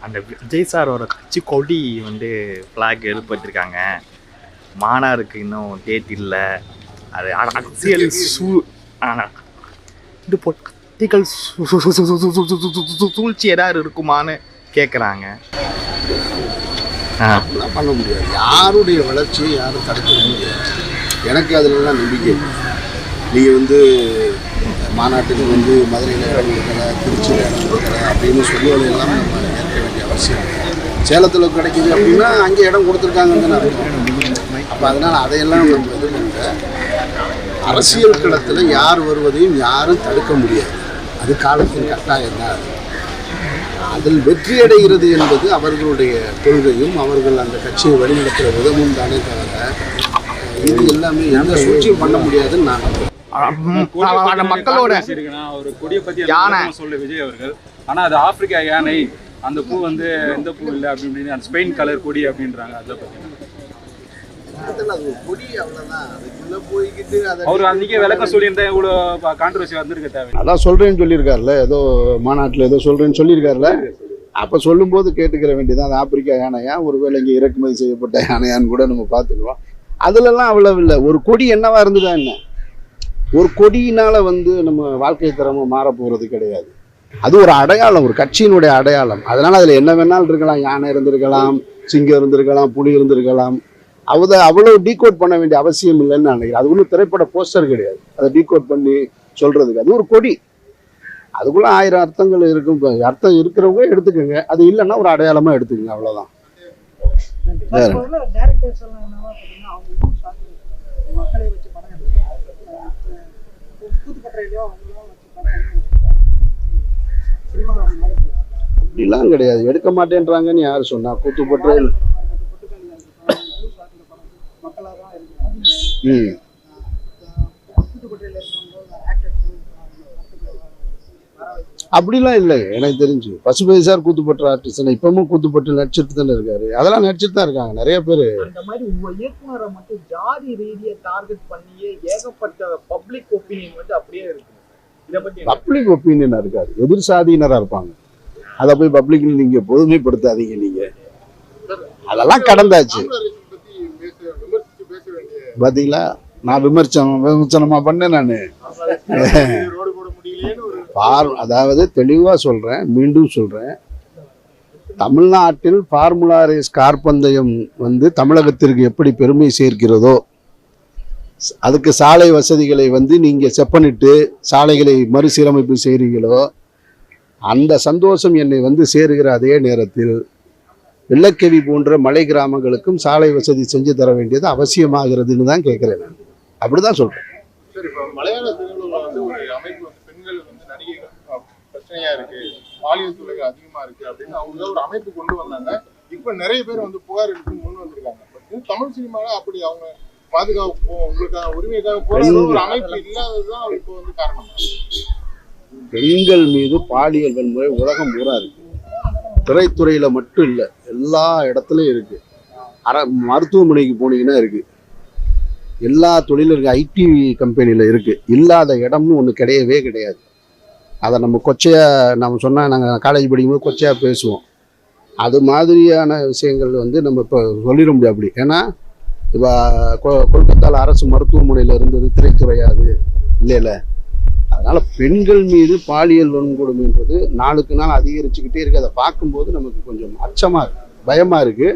அந்த விஜய் சாரோட கட்சி கொடி வந்து ஃப்ளாக் எழுப்ப வச்சிருக்காங்க. மாநாடுக்கு இன்னும் டேட் இல்லை. அது அரசியல் இது பொலிட்டிக்கல் சூழ்ச்சி ஏதாவது இருக்குமான்னு கேட்குறாங்க. அப்படிலாம் பண்ண முடியாது. யாருடைய வளர்ச்சியை யாரும் தடுக்க முடியாது. எனக்கு அதிலலாம் நம்பிக்கை. நீங்கள் வந்து மாநாட்டுக்கு வந்து மதுரையில் இடம் கொடுக்கல, திருச்சியில் இடம் கொடுக்கல அப்படின்னு சொல்லுவதையெல்லாம் நம்ம ஏற்க வேண்டிய அவசியம் இல்லை. சேலத்தில் கிடைக்கிது அப்படின்னா அங்கே இடம் கொடுத்துருக்காங்கன்னு தான் அர்த்தம். அப்போ அதனால் அதையெல்லாம் நம்ம இது பண்ணுற அரசியல் களத்தில் யார் வருவதையும் யாரும் தடுக்க முடியாது. அது காலத்தின் கட்டாயம் தான். அதில் வெற்றியடைகிறது என்பது அவர்களுடைய கொள்கையும் அவர்கள் அந்த கட்சியை வழிநடத்துகிற விதமும் தானே தவிர இது எல்லாமே எந்த சூழ்ச்சியும் பண்ண முடியாதுன்னு நான் மக்களோட யானை சொல்ல விஜய் அவர்கள். ஆனால் அது ஆப்பிரிக்கா யானை, அந்த பூ வந்து எந்த பூ இல்லை அப்படின்னு அந்த ஸ்பெயின் கலர் கொடி அப்படின்றாங்க. அதில் பார்த்தீங்கன்னா அவர் அன்றைக்கே விளக்கம் சொல்லியிருந்தா இவ்வளோ கான்ட்ரவர்சி வந்திருக்க தேவை. அதான் சொல்கிறேன்னு சொல்லியிருக்காருல்ல, ஏதோ மாநாட்டில் ஏதோ சொல்கிறேன்னு சொல்லியிருக்காருல்ல. அப்போ சொல்லும்போது கேட்டுக்கிற வேண்டியதான். அது ஆப்பிரிக்கா யானையா, ஒருவேளை இங்கே இறக்குமதி செய்யப்பட்ட யானையான்னு கூட நம்ம பார்த்துக்குவோம். அதுலலாம் அவ்வளவு இல்லை. ஒரு கொடி என்னவா இருந்துதா என்ன, ஒரு கொடியினால் வந்து நம்ம வாழ்க்கை தரமும் மாற போகிறது கிடையாது. அது ஒரு அடையாளம், ஒரு கட்சியினுடைய அடையாளம். அதனால் அதில் என்ன வேணாலும் இருக்கலாம். யானை இருந்திருக்கலாம், சிங்கம் இருந்திருக்கலாம், புலி இருந்திருக்கலாம். அவ்வளோ டீகோட் பண்ண வேண்டிய அவசியம் இல்லைன்னு நான் நினைக்கிறேன். அது ஒன்றும் திரைப்பட போஸ்டர் கிடையாது அதை டீகோட் பண்ணி சொல்கிறதுக்கு. அது ஒரு கொடி, அதுக்குள்ளே 1000 அர்த்தங்கள் இருக்கும். அர்த்தம் இருக்கிறவங்க எடுத்துக்கோங்க, அது இல்லைன்னா ஒரு அடையாளமாக எடுத்துக்கோங்க, அவ்வளோதான். அப்படிலாம் கிடையாது. எடுக்க மாட்டேன்றாங்கன்னு யார் சொன்னா? கூத்துப்பட்டு அப்படிலாம் இல்லை எனக்கு தெரிஞ்சு. பசுபதி சார் கூத்துப்பட்டு ஆர்டிஸ்ட் இப்பவும் கூத்துப்பட்டு நடிச்சிட்டு தானே இருக்காரு. அதெல்லாம் நடிச்சிட்டு தான் இருக்காங்க நிறைய பேர். அந்த மாதிரி இயக்குனரை மட்டும் ஜாதி ரீதியை டார்கெட் பண்ணியே ஏகப்பட்ட பப்ளிக் ஒப்பீனியன் வந்து அப்படியே இருக்கு. இதை பத்தி பப்ளிக் ஒப்பீனியனா இருக்காது, எதிர் சாதியினரா இருப்பாங்க. அதை போய் பப்ளிக்ல நீங்க பொதுமைப்படுத்தாதீங்க. நீங்க அதெல்லாம் கடந்தாச்சு. பாத்தீங்களா, நான் விமர்சனமா பண்ணேன். நான் அதாவது தெளிவா சொல்றேன், மீண்டும் சொல்றேன். தமிழ்நாட்டில் ஃபார்முலா ரேஸ் கார் பந்தயம் வந்து தமிழகத்திற்கு எப்படி பெருமை சேர்க்கிறதோ, அதுக்கு சாலை வசதிகளை வந்து நீங்க செப்பனிட்டு சாலைகளை மறுசீரமைப்பு செய்கிறீங்களோ, அந்த சந்தோஷம் என்னை வந்து சேருகிற அதே நேரத்தில் வெள்ளக்கேவி போன்ற மலை கிராமங்களுக்கும் சாலை வசதி செஞ்சு தர வேண்டியது அவசியமாகிறதுன்னு தான் கேட்கிறேன். நான் அப்படிதான் சொல்றேன். சரி, இப்போ மலையாள திரையுலகில் வந்து ஒரு அமைப்பு வந்து பெண்கள் வந்து நடிகைகள் பிரச்சனையா இருக்கு, பாலியல் தொல்லைகள் அதிகமா இருக்கு அப்படின்னு அவங்க ஒரு அமைப்பு கொண்டு வந்தாங்க. இப்ப நிறைய பேர் வந்து புகார் எடுத்து முன் வந்திருக்காங்க. தமிழ் சினிமால அப்படி அவங்க பாதுகாப்பு உங்களுக்கான உரிமைக்காக போராடுற ஒரு அமைப்பு இல்லாததுதான் இப்போ வந்து காரணம். பெண்கள் மீது பாலியல் வன்முறை உலகம் பூரா இருக்கு. திரைத்துறையில மட்டும் இல்லை, எல்லா இடத்துலையும் இருக்கு. மருத்துவமனைக்கு போனீங்கன்னா இருக்கு, எல்லா தொழிலும் இருக்கு, ஐடி கம்பெனியில் இருக்கு. இல்லாத இடம்னு ஒன்று கிடையவே கிடையாது. அதை நம்ம கொச்சையா நம்ம சொன்னால், நாங்கள் காலேஜ் படிக்கும்போது கொச்சையா பேசுவோம். அது மாதிரியான விஷயங்கள் வந்து நம்ம இப்போ சொல்லிட முடியாது அப்படி. ஏன்னா இப்போ கொல்கத்தாவில் அரசு மருத்துவமனையில் இருந்தது திரைத்துறையாது இல்லை. அதனால் பெண்கள் மீது பாலியல் வன்கொடுமைன்றது நாளுக்கு நாள் அதிகரிச்சுக்கிட்டே இருக்குது. அதை பார்க்கும்போது நமக்கு கொஞ்சம் அச்சமாக இருக்குது, பயமாக இருக்குது.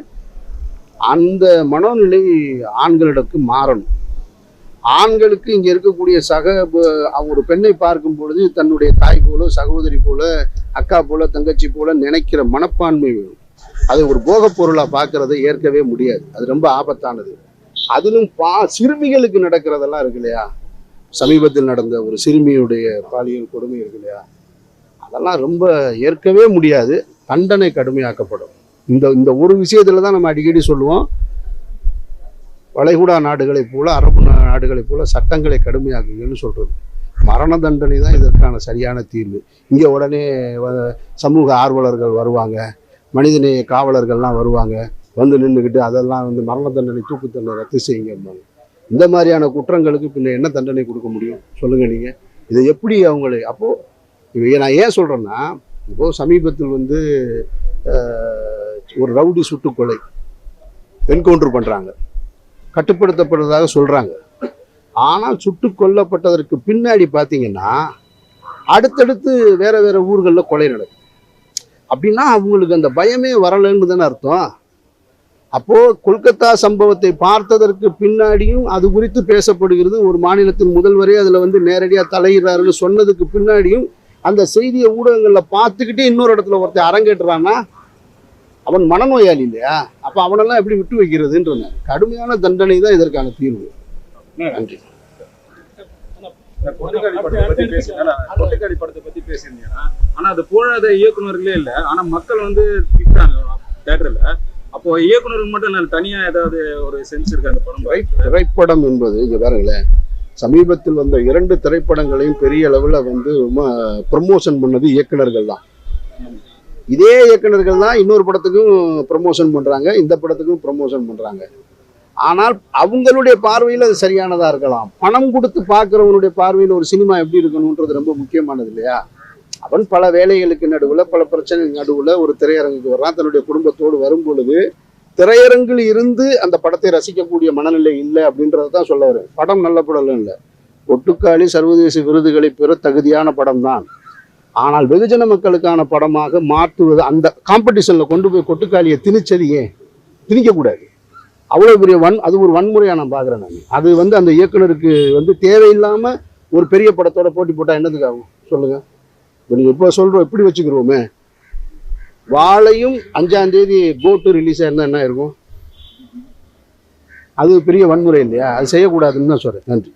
அந்த மனோநிலை ஆண்களிடக்கு மாறணும். ஆண்களுக்கு இங்கே இருக்கக்கூடிய ஒரு பெண்ணை பார்க்கும் பொழுது தன்னுடைய தாய் போல, சகோதரி போல, அக்கா போல, தங்கச்சி போல நினைக்கிற மனப்பான்மை வேணும். அதை ஒரு போகப் பொருளாக பார்க்கறதை ஏற்கவே முடியாது. அது ரொம்ப ஆபத்தானது. அதிலும் சிறுமிகளுக்கு நடக்கிறதெல்லாம் இருக்கு இல்லையா, சமீபத்தில் நடந்த ஒரு சிறுமியுடைய பாலியல் கொடுமை இருக்கு இல்லையா, அதெல்லாம் ரொம்ப ஏற்கவே முடியாது. தண்டனை கடுமையாக்கப்படும். இந்த ஒரு விஷயத்துல தான் நம்ம அடிக்கடி சொல்லுவோம், வளைகுடா நாடுகளைப் போல, அரபு நாடுகளைப் போல சட்டங்களை கடுமையாக்குங்கன்னு சொல்றது. மரண தண்டனை தான் இதற்கான சரியான தீர்வு. இங்கே உடனே சமூக ஆர்வலர்கள் வருவாங்க, மனிதநேய காவலர்கள்லாம் வருவாங்க, வந்து நின்றுக்கிட்டு அதெல்லாம் வந்து மரண தண்டனை, தூக்கு தண்டனை ரத்து செய்யுங்க. இந்த மாதிரியான குற்றங்களுக்கு பின்ன என்ன தண்டனை கொடுக்க முடியும் சொல்லுங்க நீங்க? இதை எப்படி அவங்களை அப்போ நான் ஏன் சொல்றேன்னா, இப்போ சமீபத்தில் வந்து ஒரு ரவுடி சுட்டுக்கொலை என்கவுண்டர் பண்ணுறாங்க, கட்டுப்படுத்தப்படுறதாக சொல்கிறாங்க. ஆனால் சுட்டு கொல்லப்பட்டதற்கு பின்னாடி பார்த்தீங்கன்னா அடுத்தடுத்து வேற வேற ஊர்களில் கொலை நடக்கும். அப்படின்னா அவங்களுக்கு அந்த பயமே வரலைன்னு தானே அர்த்தம். அப்போது கொல்கத்தா சம்பவத்தை பார்த்ததற்கு பின்னாடியும் அது குறித்து பேசப்படுகிறது. ஒரு மாநிலத்தின் முதல்வரே அதில் வந்து நேரடியாக தலையிடுறாருன்னு சொன்னதுக்கு பின்னாடியும் அந்த செய்தியை ஊடகங்களில் பார்த்துக்கிட்டே இன்னொரு இடத்துல ஒருத்தர் அரங்கேற்றுறான்னா அவன் மனநோயாளி இல்லையா? அப்போ அவனெல்லாம் எப்படி விட்டு வைக்கிறதுன்ற கடுமையான தண்டனை தான் இதற்கான தீர்வு. நன்றி. கொட்டுக்காளி படத்தை பத்தி பேசியிருந்தீங்கன்னா, ஆனா அது போடாத இயக்குநர்களே இல்லை, ஆனா மக்கள் வந்து திட்டுறாங்க தியேட்டர்ல. அப்போ இயக்குநர்கள் மட்டும் தனியா ஏதாவது ஒரு சென்ஸ் இருக்கு அந்த படம்? திரைப்படம் என்பது இங்க பாருங்களேன், சமீபத்தில் வந்த 2 திரைப்படங்களையும் பெரிய அளவில் வந்து ப்ரமோஷன் பண்ணது இயக்குநர்கள் தான். இதே இயக்குநர்கள் தான் இன்னொரு படத்துக்கும் ப்ரமோஷன் பண்றாங்க, இந்த படத்துக்கும் ப்ரமோஷன் பண்றாங்க. ஆனால் அவங்களுடைய பார்வையில் அது சரியானதா இருக்கலாம். பணம் கொடுத்து பார்க்குறவனுடைய பார்வையில் ஒரு சினிமா எப்படி இருக்கணுன்றது ரொம்ப முக்கியமானது இல்லையா? அவன் பல வேலைகளுக்கு நடுவில், பல பிரச்சனைகளுக்கு நடுவில் ஒரு திரையரங்குக்கு வர்றான். தன்னுடைய குடும்பத்தோடு வரும் பொழுது திரையரங்கில் இருந்து அந்த படத்தை ரசிக்கக்கூடிய மனநிலை இல்லை அப்படின்றத தான் சொல்ல வரேன். படம் நல்ல படம் இல்லை. கொட்டுக்காளி சர்வதேச விருதுகளை பெற தகுதியான படம் தான். ஆனால் வெகுஜன மக்களுக்கான படமாக மாற்றுவது, அந்த காம்படிஷனில் கொண்டு போய் கொட்டுக்காளியை திணிச்சது ஏன்? திணிக்கக்கூடாது. அவ்வளோ பெரிய அது ஒரு வன்முறையாக நான் பார்க்குறேன். நான் அது வந்து அந்த இயக்குனருக்கு வந்து தேவையில்லாமல் ஒரு பெரிய படத்தோட போட்டி போட்டால் என்னதுக்கு ஆகும் சொல்லுங்கள்? இப்போ நீங்கள் இப்போ சொல்கிறோம், எப்படி வச்சுக்கிறோமே, வாழையும் 5ஆம் தேதி கோட்டு ரிலீஸ் ஆயிருந்தால் என்ன இருக்கும்? அது பெரிய வன்முறை இல்லையா? அது செய்யக்கூடாதுன்னு தான் சொல்கிறேன். நன்றி.